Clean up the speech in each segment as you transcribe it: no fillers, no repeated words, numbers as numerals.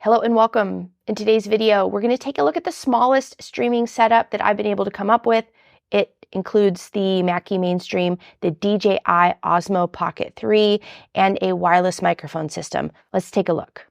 Hello and welcome. In today's video, we're going to take a look at the smallest streaming setup that I've been able to come up with. It includes the Mackie Mainstream, the DJI Osmo Pocket 3, and a wireless microphone system. Let's take a look.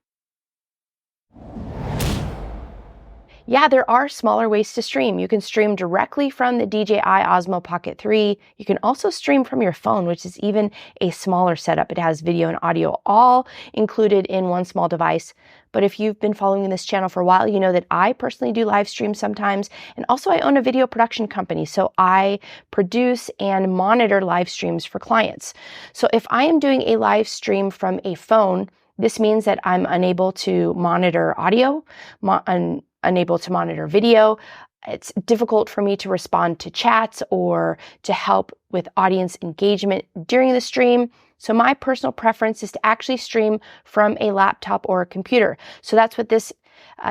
Yeah, there are smaller ways to stream. You can stream directly from the DJI Osmo Pocket 3. You can also stream from your phone, which is even a smaller setup. It has video and audio all included in one small device. But if you've been following this channel for a while, you know that I personally do live streams sometimes. And also I own a video production company. So I produce and monitor live streams for clients. So if I am doing a live stream from a phone, this means that I'm unable to monitor audio, unable to monitor video. It's difficult for me to respond to chats or to help with audience engagement during the stream. So my personal preference is to actually stream from a laptop or a computer. So that's what this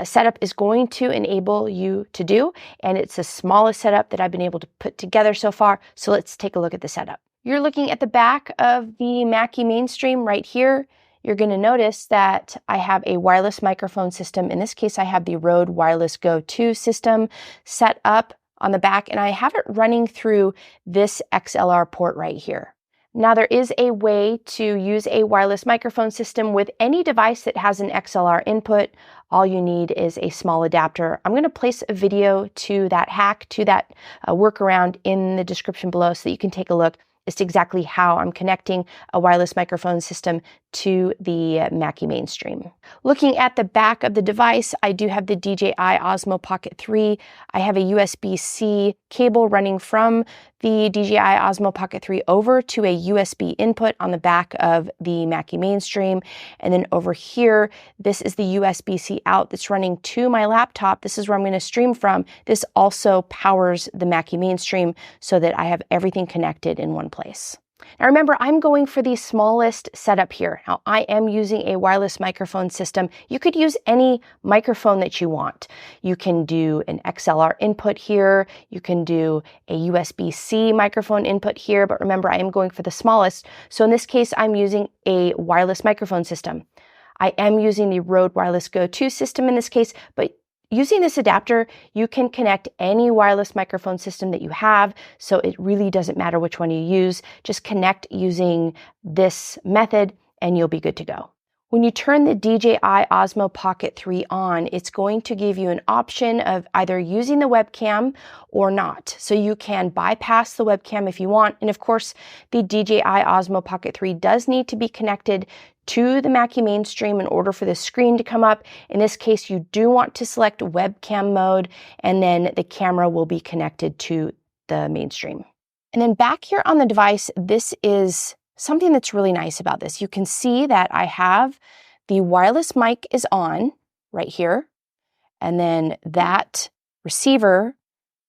setup is going to enable you to do. And it's the smallest setup that I've been able to put together so far. So let's take a look at the setup. You're looking at the back of the Mackie Mainstream right here. You're going to notice that I have a wireless microphone system. In this case, I have the Rode Wireless Go 2 system set up on the back, and I have it running through this XLR port right here. Now, there is a way to use a wireless microphone system with any device that has an XLR input. All you need is a small adapter. I'm going to place a video to that hack, to that workaround in the description below so that you can take a look as to exactly how I'm connecting a wireless microphone system to the Mackie Mainstream. Looking at the back of the device, I do have the DJI Osmo Pocket 3. I have a USB-C cable running from the DJI Osmo Pocket 3 over to a USB input on the back of the Mackie Mainstream. And then over here, this is the USB-C out that's running to my laptop. This is where I'm going to stream from. This also powers the Mackie Mainstream so that I have everything connected in one place. Now remember, I'm going for the smallest setup here. Now I am using a wireless microphone system. You could use any microphone that you want. You can do an XLR input here. You can do a USB-C microphone input here. But remember, I am going for the smallest. So in this case, I'm using a wireless microphone system. I am using the Rode Wireless Go 2 system in this case, but using this adapter, you can connect any wireless microphone system that you have, so it really doesn't matter which one you use. Just connect using this method and you'll be good to go. When you turn the DJI Osmo Pocket 3 on, it's going to give you an option of either using the webcam or not. So you can bypass the webcam if you want. And of course, the DJI Osmo Pocket 3 does need to be connected to the Mackie Mainstream in order for the screen to come up. In this case, you do want to select webcam mode, and then the camera will be connected to the Mainstream. And then back here on the device, this is something that's really nice about this. You can see that I have the wireless mic is on right here, and then that receiver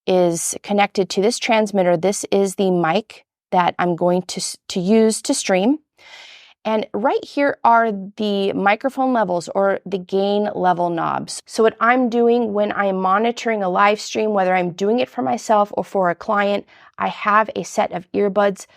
is connected to this transmitter. This is the mic that I'm going to use to stream. And right here are the microphone levels or the gain level knobs. So what I'm doing when I'm monitoring a live stream, whether I'm doing it for myself or for a client, I have a set of earbuds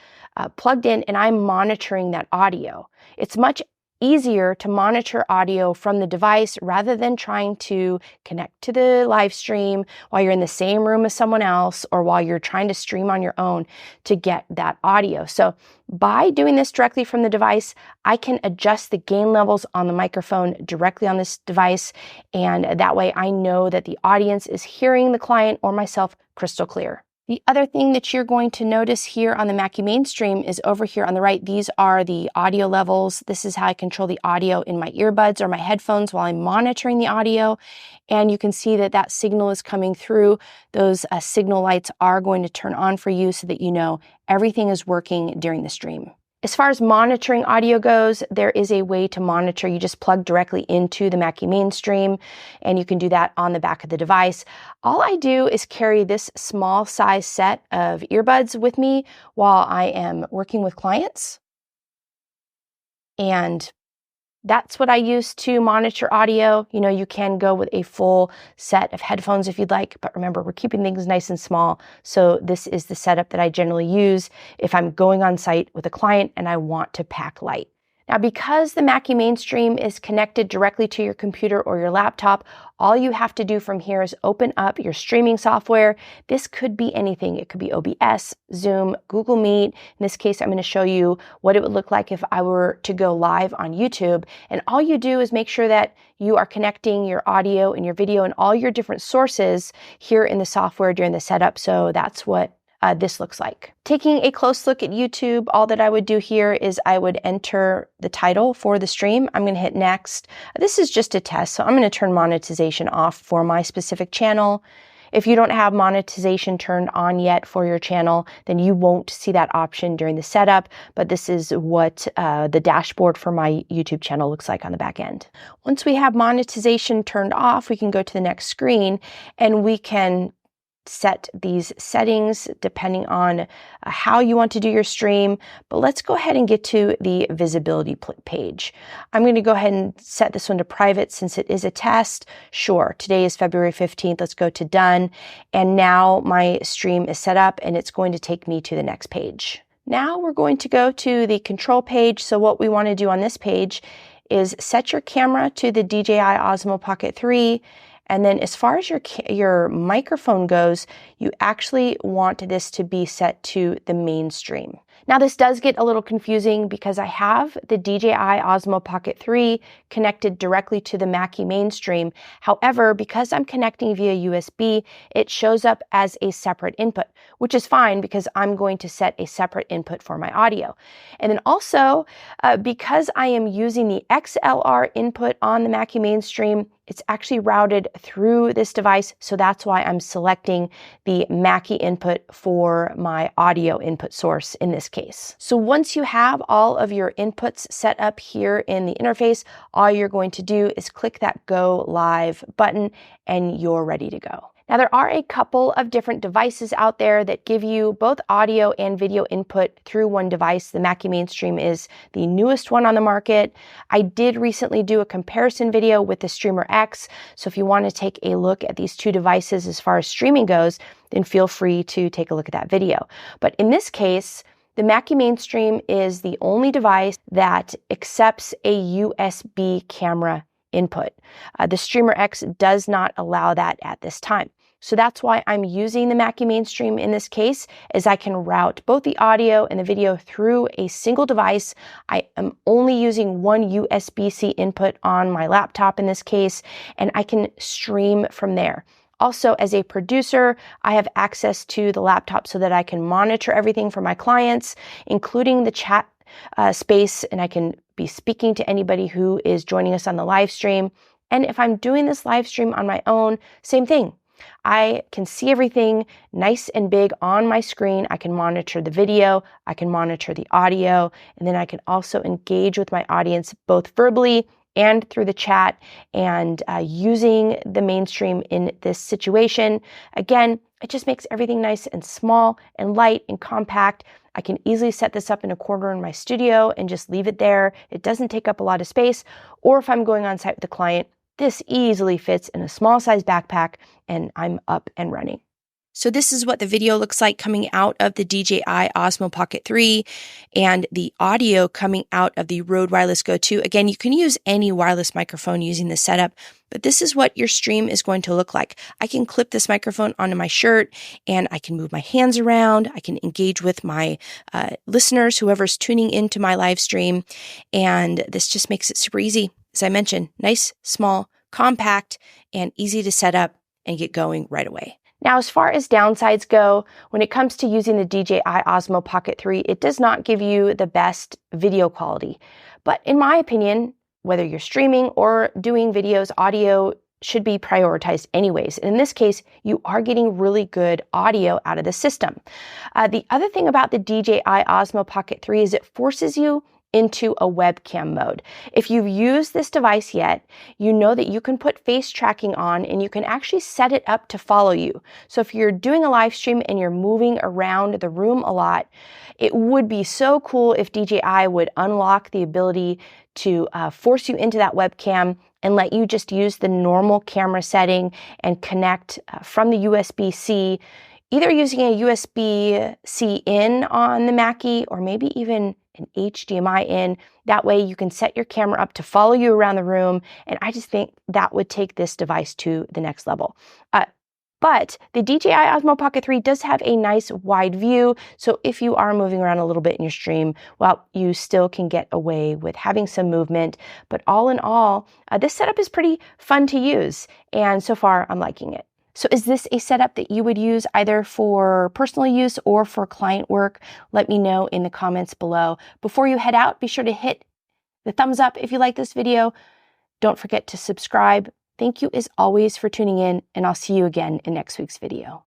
plugged in and I'm monitoring that audio. It's much easier to monitor audio from the device rather than trying to connect to the live stream while you're in the same room as someone else or while you're trying to stream on your own to get that audio. So by doing this directly from the device, I can adjust the gain levels on the microphone directly on this device. And that way I know that the audience is hearing the client or myself crystal clear. The other thing that you're going to notice here on the Mackie Mainstream is over here on the right. These are the audio levels. This is how I control the audio in my earbuds or my headphones while I'm monitoring the audio. And you can see that that signal is coming through. Those signal lights are going to turn on for you so that you know everything is working during the stream. As far as monitoring audio goes, there is a way to monitor. You just plug directly into the Mackie Mainstream, and you can do that on the back of the device. All I do is carry this small size set of earbuds with me while I am working with clients. And that's what I use to monitor audio. You know, you can go with a full set of headphones if you'd like, but remember, we're keeping things nice and small. So this is the setup that I generally use if I'm going on site with a client and I want to pack light. Now, because the Mackie Mainstream is connected directly to your computer or your laptop, all you have to do from here is open up your streaming software. This could be anything. It could be OBS, Zoom, Google Meet. In this case, I'm going to show you what it would look like if I were to go live on YouTube. And all you do is make sure that you are connecting your audio and your video and all your different sources here in the software during the setup. So that's what this looks like. Taking a close look at YouTube, all that I would do here is I would enter the title for the stream. I'm going to hit next. This is just a test, so I'm going to turn monetization off for my specific channel. If you don't have monetization turned on yet for your channel, then you won't see that option during the setup, but this is what the dashboard for my YouTube channel looks like on the back end. Once we have monetization turned off, we can go to the next screen and we can set these settings depending on how you want to do your stream. But let's go ahead and get to the visibility page. I'm going to go ahead and set this one to private since it is a test. Sure, today is February 15th. Let's go to done. And now my stream is set up and it's going to take me to the next page. Now we're going to go to the control page. So what we want to do on this page is set your camera to the DJI Osmo Pocket 3. And then as far as your microphone goes, you actually want this to be set to the mainstream. Now this does get a little confusing because I have the DJI Osmo Pocket 3 connected directly to the Mackie Mainstream. However, because I'm connecting via USB, it shows up as a separate input, which is fine because I'm going to set a separate input for my audio. And then also, because I am using the XLR input on the Mackie Mainstream, it's actually routed through this device, so that's why I'm selecting the Mackie input for my audio input source in this case. So once you have all of your inputs set up here in the interface, all you're going to do is click that Go Live button and you're ready to go. Now, there are a couple of different devices out there that give you both audio and video input through one device. The Mackie Mainstream is the newest one on the market. I did recently do a comparison video with the Streamer X, so if you want to take a look at these two devices as far as streaming goes, then feel free to take a look at that video. But in this case, the Mackie Mainstream is the only device that accepts a USB camera input. The Streamer X does not allow that at this time. So that's why I'm using the Mackie Mainstream in this case, is I can route both the audio and the video through a single device. I am only using one USB-C input on my laptop in this case, and I can stream from there. Also, as a producer, I have access to the laptop so that I can monitor everything for my clients, including the chat space, and I can be speaking to anybody who is joining us on the live stream. And if I'm doing this live stream on my own, same thing. I can see everything nice and big on my screen. I can monitor the video, I can monitor the audio, and then I can also engage with my audience both verbally and through the chat. And using the Mainstream in this situation, again, it just makes everything nice and small and light and compact. I can easily set this up in a corner in my studio and just leave it there. It doesn't take up a lot of space. Or if I'm going on site with a client, this easily fits in a small size backpack and I'm up and running. So this is what the video looks like coming out of the DJI Osmo Pocket 3 and the audio coming out of the Rode Wireless Go 2. Again, you can use any wireless microphone using this setup, but this is what your stream is going to look like. I can clip this microphone onto my shirt and I can move my hands around. I can engage with my listeners, whoever's tuning into my live stream. And this just makes it super easy. As I mentioned, nice, small, compact, and easy to set up and get going right away. Now, as far as downsides go, when it comes to using the DJI Osmo Pocket 3, it does not give you the best video quality. But in my opinion, whether you're streaming or doing videos, audio should be prioritized anyways. And in this case, you are getting really good audio out of the system. The other thing about the DJI Osmo Pocket 3 is it forces you into a webcam mode. If you've used this device yet, you know that you can put face tracking on and you can actually set it up to follow you. So if you're doing a live stream and you're moving around the room a lot, it would be so cool if DJI would unlock the ability to force you into that webcam and let you just use the normal camera setting and connect from the USB-C, either using a USB-C in on the Mackie or maybe even an HDMI in. That way you can set your camera up to follow you around the room. And I just think that would take this device to the next level. But the DJI Osmo Pocket 3 does have a nice wide view. So if you are moving around a little bit in your stream, well, you still can get away with having some movement. But all in all, this setup is pretty fun to use. And so far, I'm liking it. So is this a setup that you would use either for personal use or for client work? Let me know in the comments below. Before you head out, be sure to hit the thumbs up if you like this video. Don't forget to subscribe. Thank you as always for tuning in, and I'll see you again in next week's video.